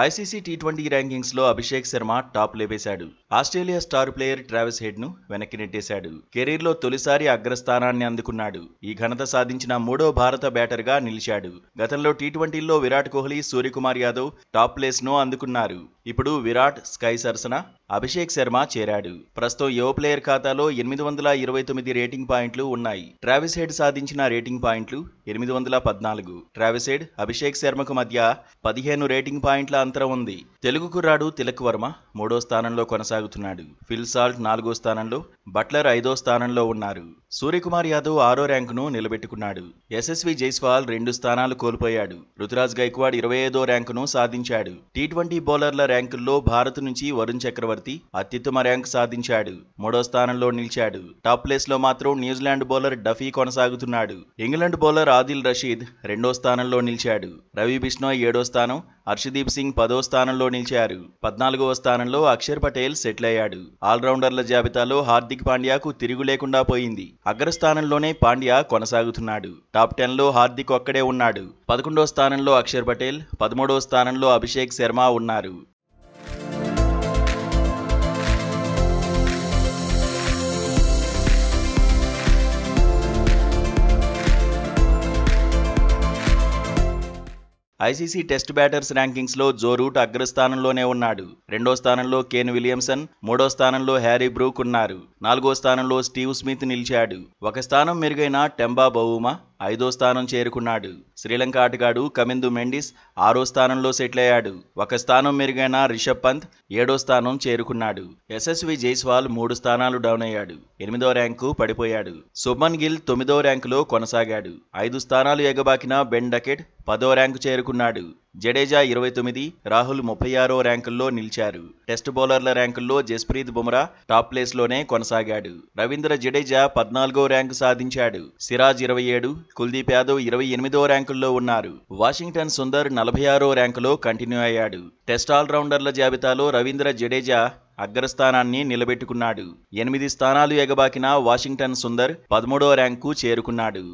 ICC టీ20 rankings లో Abhishek Sharma top లేపేశాడు. Australia star player Travis Head ను వెనక్కి నెట్టేశాడు. కెరీర్ లో తొలిసారి అగ్రస్థానాన్ని అందుకున్నాడు. ఈ ఘనత సాధించిన మూడో భారత బ్యాటర్ గా నిలిచాడు. గతంలో టీ20లో విరాట్ కోహ్లీ, సూర్యకుమార్ యాదవ్ టాప్ ప్లేస్ ను అందుకున్నారు. ఇప్పుడు విరాట్, స్కై సరసన అభిషేక్ శర్మ చేరాడు. ప్రస్తుతం యువ ప్లేయర్ ఖాతాలో 829 రేటింగ్ పాయింట్లు ఉన్నాయి. ట్రావిస్ హెడ్ సాధించిన రేటింగ్ పాయింట్లు 814. ట్రావిస్ హెడ్, అభిషేక్ శర్మకు మధ్య 15 రేటింగ్ పాయింట్ల అంతరం ఉంది. తెలుగు కుర్రాడు తిలక్ వర్మ మూడో స్థానంలో కొనసాగుతున్నాడు. ఫిల్ సాల్ట్ 4వ స్థానంలో, బట్లర్ 5వ స్థానంలో ఉన్నారు. సూర్యకుమార్ యాదవ్ 6వ ర్యాంకును నిలబెట్టుకున్నాడు. యశస్వి జైస్వాల్ 2 స్థానాలు కోల్పోయాడు. రుతురాజ్ గైక్వాడ్ 25వ ర్యాంకును సాధించాడు. టీ20 బౌలర్ల ర్యాంకుల్లో భారత్ నుంచి వరుణ్ చక్రవర్తి అత్యుత్తమ ర్యాంకు సాధించాడు. 3వ స్థానంలో నిలిచాడు. టాప్ ప్లేస్ లో మాత్రం న్యూజిలాండ్ బౌలర్ డఫీ కొనసాగుతున్నాడు. ఇంగ్లాండ్ బౌలర్ ఆదిల్ రషీద్ 2వ స్థానంలో నిలిచాడు. రవి బిష్నోయ్ 7వ స్థానం, హర్షదీప్ సింగ్ 10వ స్థానంలో నిలిచారు. 14వ స్థానంలో అక్షర్ పటేల్ సెటిల్ అయ్యాడు. ఆల్రౌండర్ల జాబితాలో హార్దిక్ పాండ్యాకు తిరుగు లేకుండా పోయింది. అగ్రస్థానంలోనే పాండ్యా కొనసాగుతున్నాడు. టాప్ 10లో హార్దిక్ ఒక్కడే ఉన్నాడు. 11వ స్థానంలో అక్షర్ పటేల్, 13వ స్థానంలో అభిషేక్ శర్మ ఉన్నారు. ఐసీసీ టెస్ట్ బ్యాటర్స్ ర్యాంకింగ్స్ లో జో రూట్ అగ్రస్థానంలోనే ఉన్నాడు. 2వ స్థానంలో కేన్ విలియమ్సన్, 3వ స్థానంలో హ్యారీ బ్రూక్ ఉన్నారు. 4వ స్థానంలో స్టీవ్ స్మిత్ నిలిచాడు. ఒక స్థానం మెరుగైన టెంబా బౌమా 5వ స్థానం చేరుకున్నాడు. శ్రీలంక ఆటగాడు కమిందు మెండిస్ 6వ స్థానంలో సెటిల్ అయ్యాడు. ఒక స్థానం మెరుగైన రిషబ్ పంత్ 7వ స్థానం చేరుకున్నాడు. యశస్వి జైస్వాల్ 3 స్థానాలు డౌన్ అయ్యాడు. 8వ ర్యాంకు పడిపోయాడు. శుభ్మన్ గిల్ 9వ ర్యాంకులో కొనసాగాడు. 5 స్థానాలు ఎగబాకిన బెన్ డకెట్ 10వ ర్యాంకు చేరుకున్నాడు. జడేజా 29, రాహుల్ 36వ ర్యాంకుల్లో నిలిచారు. టెస్ట్ బౌలర్ల ర్యాంకుల్లో జస్ప్రీత్ బుమ్రా టాప్ ప్లేస్ లోనే కొనసాగాడు. రవీంద్ర జడేజా 14వ ర్యాంకు సాధించాడు. సిరాజ్ 27, కుల్దీప్ యాదవ్ 28వ ర్యాంకుల్లో ఉన్నారు. వాషింగ్టన్ సుందర్ 46వ ర్యాంకులో కంటిన్యూ అయ్యాడు. టెస్ట్ ఆల్రౌండర్ల జాబితాలో రవీంద్ర జడేజా అగ్రస్థానాన్ని నిలబెట్టుకున్నాడు. 8 స్థానాలు ఎగబాకిన వాషింగ్టన్ సుందర్ 13వ ర్యాంకు చేరుకున్నాడు.